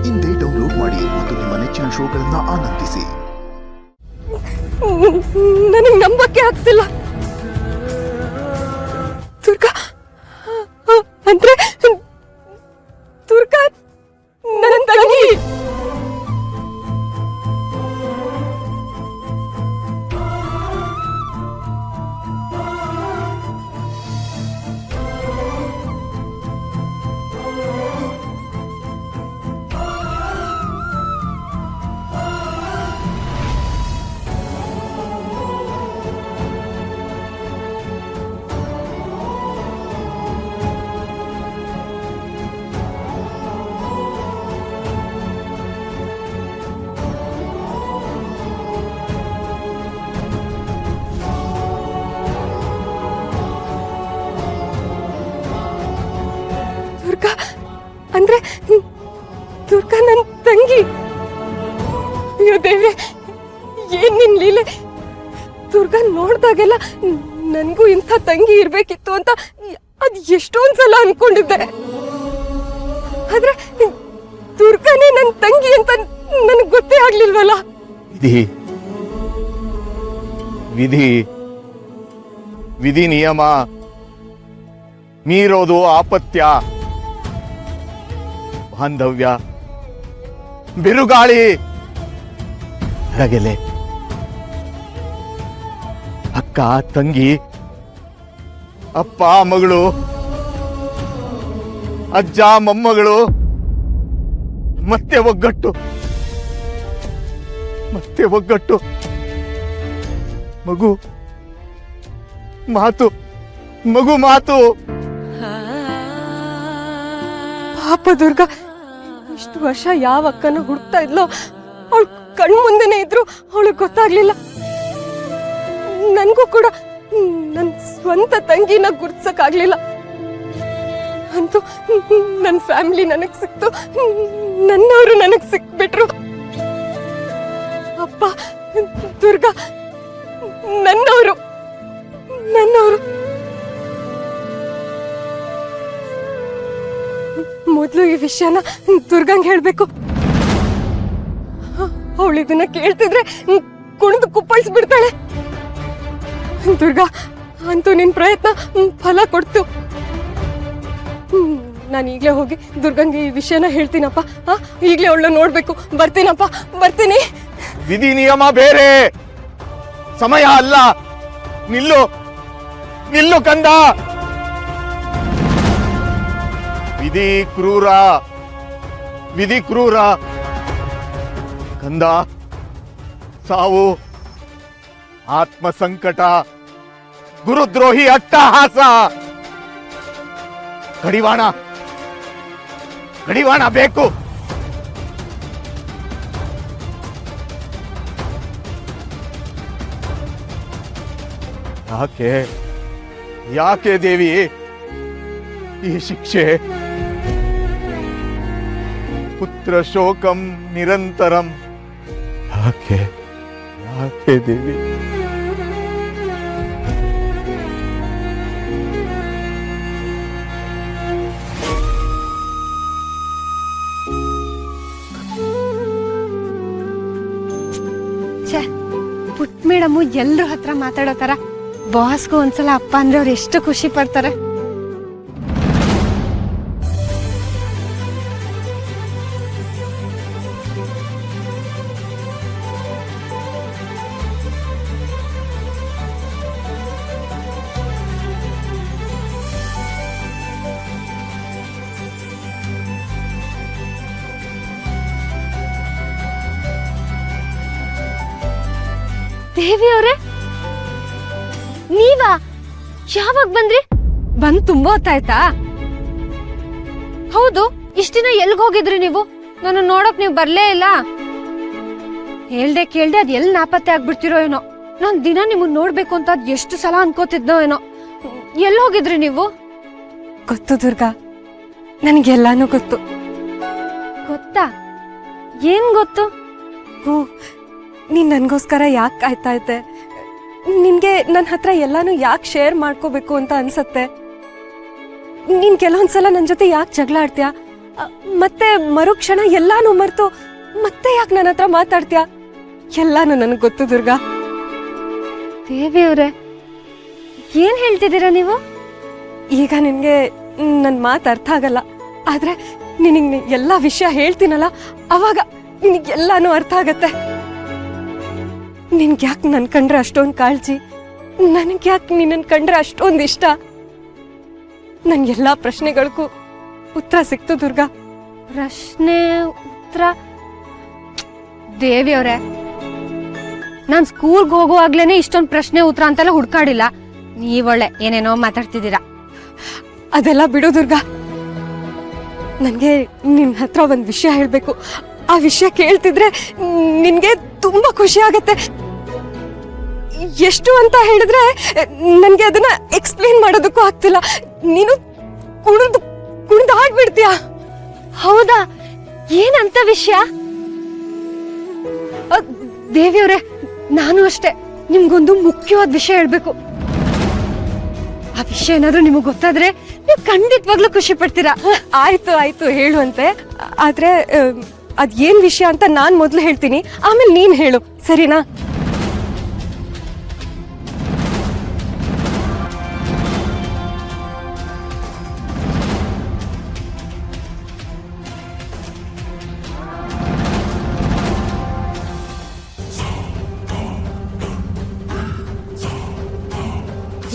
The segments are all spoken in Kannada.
ಇಂದೇ ಡೌನ್ಲೋಡ್ ಮಾಡಿ ಮತ್ತು ನಿಮ್ಮ ನೆಚ್ಚಿನ ಶೋಗಳನ್ನ ಆನಂದಿಸಿ. ನನಗೆ ನಂಬಕ್ಕೆ ಆಗ್ತಿಲ್ಲ. ದುರ್ಗಾ ಅಂದ್ರೆ ದುರ್ಗಾ ನನ್ನ ತಂಗಿ. ದುರ್ಗಾ ಅಂದ್ರೆ ದುರ್ಗಾ ನನ್ನ ತಂಗಿ. ಅಯ್ಯೋ ದೇವ್ರೆ, ಏನ್ ನಿನ್ ಲೀಲೆ. ದುರ್ಗಾ ನೋಡ್ದಾಗೆಲ್ಲ ನನ್ಗೂ ಇಂಥ ತಂಗಿ ಇರ್ಬೇಕಿತ್ತು ಅಂತ ಅದ್ ಎಷ್ಟೊಂದ್ಸಲ ಅನ್ಕೊಂಡಿದ್ದೆ. ಆದ್ರೆ ದುರ್ಗಾನೇ ನನ್ನ ತಂಗಿ ಅಂತ ನನಗ್ ಗೊತ್ತೇ ಆಗ್ಲಿಲ್ವಲ್ಲ. ವಿಧಿ ವಿಧಿ ನಿಯಮ ಮೀರೋದು ಆಪತ್ಯ. ಬಾಂಧವ್ಯ, ಬಿರುಗಾಳಿ, ರಗೆಲೆ, ಅಕ್ಕ ತಂಗಿ, ಅಪ್ಪ ಮಗಳು, ಅಜ್ಜ ಮೊಮ್ಮಗಳು, ಮತ್ತೆ ಒಗ್ಗಟ್ಟು, ಮತ್ತೆ ಒಗ್ಗಟ್ಟು, ಮಗು ಮಾತು, ಮಗು ಮಾತು. ಪಾಪ ದುರ್ಗಾ ಇಷ್ಟು ವರ್ಷ ಯಾವ ಅಕ್ಕನ ಹುಡುಕ್ತಾ ಇದ್ಲೋ ಅವಳು ಕಣ್ ಮುಂದೆನೆ ಇದ್ರು ಅವಳಿಗೆ ಗೊತ್ತಾಗ್ಲಿಲ್ಲ. ನನ್ಗೂ ಕೂಡ ನನ್ನ ಸ್ವಂತ ತಂಗಿನ ಗುರ್ತಿಸಕ್ಕಾಗ್ಲಿಲ್ಲ. ಅಂತೂ ನನ್ನ ಫ್ಯಾಮಿಲಿ ನನಗ್ ಸಿಕ್ತು, ನನ್ನವರು ನನಗ್ ಸಿಕ್ಬಿಟ್ರು. ಅಪ್ಪ ದುರ್ಗಾ ನನ್ನವರು ನನ್ನವರು. ಮೊದಲು ಈ ವಿಷಯನ ದುರ್ಗಂಗ್ ಹೇಳ್ಬೇಕು. ಅವಳು ಇದನ್ನ ಕೇಳ್ತಿದ್ರೆ ಕುಣಿದು ಕುಪ್ಪಳಿಸ್ಬಿಡ್ತಾಳೆ. ದುರ್ಗಾ, ಅಂತೂ ನಿನ್ ಪ್ರಯತ್ನ ಫಲ ಕೊಡ್ತು. ನಾನು ಈಗ್ಲೇ ಹೋಗಿ ದುರ್ಗಂಗೆ ಈ ವಿಷಯನ ಹೇಳ್ತೀನಪ್ಪ. ಈಗ್ಲೇ ಅವಳು ನೋಡ್ಬೇಕು. ಬರ್ತೀನಪ್ಪ, ಬರ್ತೀನಿ. ವಿಧಿ ನಿಯಮ ಬೇರೆ, ಸಮಯ ಅಲ್ಲ. ನಿಲ್ಲು ನಿಲ್ಲು ಕಂದ. ವಿಧಿ ಕ್ರೂರ, ವಿಧಿ ಕ್ರೂರ. ಕಂದ, ಸಾವು, ಆತ್ಮ ಸಂಕಟ, ಗುರುದ್ರೋಹಿ ಅಟ್ಟಹಾಸ, ಕಡಿವಾಣ, ಕಡಿವಾಣ ಬೇಕು. ಯಾಕೆ ಯಾಕೆ ದೇವಿ ಈ ಶಿಕ್ಷೆ? ಪುತ್ರ ಶೋಕಂ ನಿರಂತರಂ. ಯಾಕೆ ಯಾಕೆ ದೇವಿ? ಪುಟ್ ಮೇಡಮು ಎಲ್ರ ಹತ್ರ ಮಾತಾಡೋತಾರ. ಬಾಸ್ಗೂ ಒಂದ್ಸಲ ಅಪ್ಪ ಅಂದ್ರೆ ಅವ್ರು ಎಷ್ಟು ಖುಷಿ ಪಡ್ತಾರೆ. ದೇವಿ ಅವ್ರೆ, ನೀವಾ? ಯಾವಾಗ ಬಂದ್ರಿ? ಬಂದ್ ತುಂಬಾ ಹೊತ್ತಾಯ್ತಾ? ಹೌದು, ಇಷ್ಟ ದಿನ ಎಲ್ಗ್ ಹೋಗಿದ್ರಿ ನೀವು? ನಾನು ನೋಡಕ್ ನೀವು ಬರ್ಲೇ ಇಲ್ಲ. ಹೇಳ್ದೆ ಕೇಳ್ದೆ ಅದ್ ಎಲ್ ನಾಪತ್ತೆ ಆಗ್ಬಿಡ್ತಿರೋ ಏನೋ. ನಾನ್ ದಿನ ನಿಮ್ಮನ್ ನೋಡ್ಬೇಕು ಅಂತ ಅದ್ ಎಷ್ಟು ಸಲ ಅನ್ಕೋತಿದ್ನೋ ಏನೋ. ಎಲ್ ಹೋಗಿದ್ರಿ ನೀವು? ಗೊತ್ತು ದುರ್ಗಾ, ನನ್ಗೆಲ್ಲಾನು ಗೊತ್ತು. ಗೊತ್ತಾ? ಏನ್ ಗೊತ್ತು? ನೀನ್ ನನ್ಗೋಸ್ಕರ ಯಾಕೆ ಕಾಯ್ತಾ ಇದ್ದೆ? ನಿನ್ಗೆ ನನ್ನ ಹತ್ರ ಎಲ್ಲಾನು ಯಾಕೆ ಶೇರ್ ಮಾಡ್ಕೋಬೇಕು ಅಂತ ಅನ್ಸತ್ತೆ? ನೀನ್ ಕೆಲವೊಂದ್ಸಲ ನನ್ನ ಜೊತೆ ಯಾಕೆ ಜಗಳ ಆಡ್ತೀಯಾ? ಮತ್ತೆ ಮರುಕ್ಷಣ ಎಲ್ಲಾನು ಮರ್ತು ಮತ್ತೆ ಯಾಕೆ ನನ್ನ ಹತ್ರ ಮಾತಾಡ್ತೀಯ? ಎಲ್ಲಾನು ನನಗೆ ಗೊತ್ತು ದುರ್ಗಾ. ದೇವಿ ಅವ್ರೆ, ಏನ್ ಹೇಳ್ತಿದ್ದೀರಾ ನೀವು? ಈಗ ನಿನ್ಗೆ ನನ್ನ ಮಾತು ಅರ್ಥ ಆಗಲ್ಲ, ಆದ್ರೆ ನಿನಗೆ ಎಲ್ಲ ವಿಷಯ ಹೇಳ್ತೀನಲ್ಲ, ಅವಾಗ ನಿನಗೆಲ್ಲಾನು ಅರ್ಥ ಆಗತ್ತೆ. ನಿನ್ಗೆ ಯಾಕೆ ನನ್ ಕಂಡ್ರೆ ಅಷ್ಟೊಂದು ಕಾಳಜಿ, ನನಗೆ ಯಾಕೆ ನಿನ್ನನ್ ಕಂಡ್ರೆ ಅಷ್ಟೊಂದು ಇಷ್ಟ? ನನ್ ಎಲ್ಲಾ ಪ್ರಶ್ನೆಗಳಿಗೂ ಉತ್ತರ ಸಿಕ್ತು ದುರ್ಗಾ. ಪ್ರಶ್ನೆ ಉತ್ತರ? ದೇವಿ ಅವ್ರೆ, ನಾನ್ ಸ್ಕೂಲ್ಗೆ ಹೋಗುವಾಗ್ಲೇನೆ ಇಷ್ಟೊಂದು ಪ್ರಶ್ನೆ ಉತ್ತರ ಅಂತೆಲ್ಲ ಹುಡ್ಕಾಡಿಲ್ಲ. ನೀವೊಳ್ಳೆ ಏನೇನೋ ಮಾತಾಡ್ತಿದ್ದೀರಾ. ಅದೆಲ್ಲ ಬಿಡು ದುರ್ಗಾ. ನನ್ಗೆ ನಿನ್ ಹತ್ರ ಒಂದ್ ವಿಷಯ ಹೇಳ್ಬೇಕು. ಆ ವಿಷಯ ಕೇಳ್ತಿದ್ರೆ ನಿನ್ಗೆ ತುಂಬಾ ಖುಷಿ ಆಗತ್ತೆ. ಎಷ್ಟು ಅಂತ ಹೇಳಿದ್ರೆ ನನ್ಗೆ ಅದನ್ನ ಎಕ್ಸ್ಪ್ಲೇನ್ ಮಾಡೋದಕ್ಕೂ ಆಗ್ತಿಲ್ಲ. ನೀನು ಕುಣಿದು ಹಾಡ್ಬಿಡ್ತೀಯ. ಹೌದಾ? ಏನಂತ ವಿಷಯ? ದೇವಿಯವ್ರೆ, ನಾನು ಅಷ್ಟೇ ನಿಮ್ಗೊಂದು ಮುಖ್ಯವಾದ ವಿಷಯ ಹೇಳ್ಬೇಕು. ಆ ವಿಷಯ ಏನಾದ್ರೂ ನಿಮಗ್ ಗೊತ್ತಾದ್ರೆ ನೀವು ಖಂಡಿತವಾಗ್ಲೂ ಖುಷಿ ಪಡ್ತೀರಾ. ಆಯ್ತು ಆಯ್ತು ಹೇಳುವಂತೆ. ಆದ್ರೆ ಅದ್ ಏನ್ ವಿಷಯ ಅಂತ ನಾನ್ ಮೊದ್ಲು ಹೇಳ್ತೀನಿ, ಆಮೇಲೆ ನೀನ್ ಹೇಳು, ಸರಿನಾ?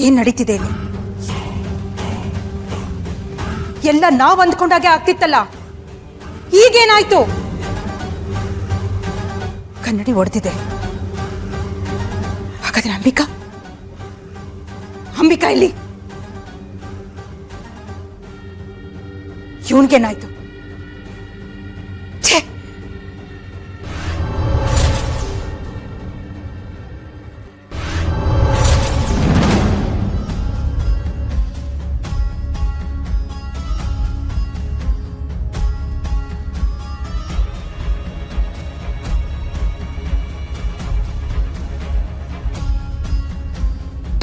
ಏನ್ ನಡೀತಿದೆ ಇಲ್ಲಿ? ಎಲ್ಲ ನಾವ್ ಅಂದ್ಕೊಂಡಾಗೆ ಆಗ್ತಿತ್ತಲ್ಲ, ಈಗೇನಾಯ್ತು? ಕನ್ನಡಿ ಒಡೆದಿದೆ. ಹಾಗಾದ್ರೆ ಅಂಬಿಕಾ ಇಲ್ಲಿ? ಇವನ್ಗೇನಾಯ್ತು? ಛೇ,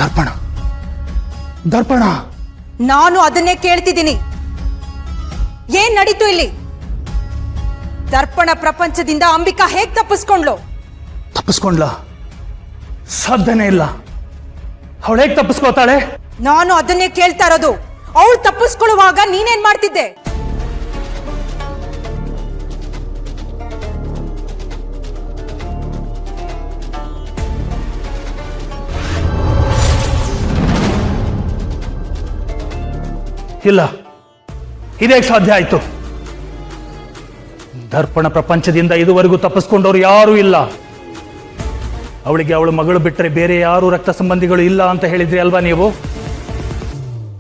ದರ್ಪಣ ದರ್ಪಣ. ನಾನು ಅದನ್ನೇ ಕೇಳ್ತಿದ್ದೀನಿ. ಏನ್ ನಡೀತು ಇಲ್ಲಿ? ದರ್ಪಣ ಪ್ರಪಂಚದಿಂದ ಅಂಬಿಕಾ ಹೇಗ್ ತಪ್ಪಿಸ್ಕೊಂಡ್ಲು? ತಪ್ಪಿಸ್ಕೊಂಡ್ಲ? ಸಾಧ್ಯನೇ ಇಲ್ಲ. ಅವಳು ಹೇಗೆ ತಪ್ಪಿಸ್ಕೋತಾಳೆ? ನಾನು ಅದನ್ನೇ ಕೇಳ್ತಾ ಇರೋದು. ಅವಳು ತಪ್ಪಿಸ್ಕೊಳ್ಳುವಾಗ ನೀನೇನ್ ಮಾಡ್ತಿದ್ದೆ? ಇಲ್ಲ, ಇದೇಗೆ ಸಾಧ್ಯ ಆಯ್ತು? ದರ್ಪಣ ಪ್ರಪಂಚದಿಂದ ಇದುವರೆಗೂ ತಪ್ಪಿಸ್ಕೊಂಡವ್ರು ಯಾರೂ ಇಲ್ಲ. ಅವಳಿಗೆ ಅವಳ ಮಗಳು ಬಿಟ್ಟರೆ ಬೇರೆ ಯಾರು ರಕ್ತ ಸಂಬಂಧಿಗಳು ಇಲ್ಲ ಅಂತ ಹೇಳಿದ್ರಿ ಅಲ್ವಾ ನೀವು?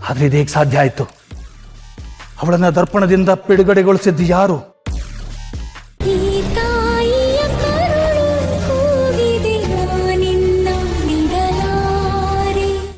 ಆದ್ರೆ ಇದೇಗೆ ಸಾಧ್ಯ ಆಯ್ತು? ಅವಳನ್ನ ದರ್ಪಣದಿಂದ ಬಿಡುಗಡೆಗೊಳಿಸಿದ್ದು ಯಾರು?